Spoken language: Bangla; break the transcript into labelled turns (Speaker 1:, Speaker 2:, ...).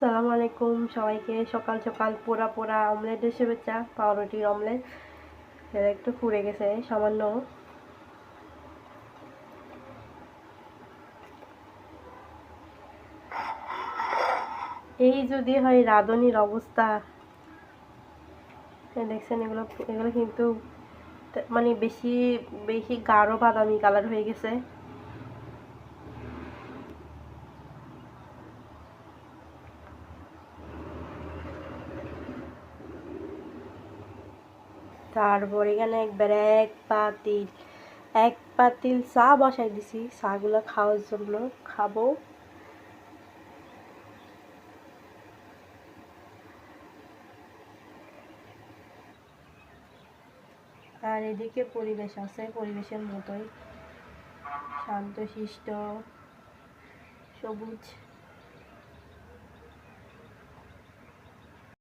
Speaker 1: আসসালামু আলাইকুম সবাইকে। সকাল সকাল পোড়া পোড়া অমলেটের শুভেচ্ছা। পাউরুটির অমলেট এটা একটু পুড়ে গেছে সামান্য। এই যদি হয় রাঁধুনির অবস্থা, দেখছেন এগুলো এগুলো কিন্তু মানে বেশি বেশি গাঢ় বাদামি কালার হয়ে গেছে। তারপর এখানে একবারে এক পাতিল চা বসাই দিছি চাগুলো খাওয়ার জন্য, খাবো। আর এদিকে পরিবেশ আছে পরিবেশের মতোই, শান্তশিষ্ট, সবুজ।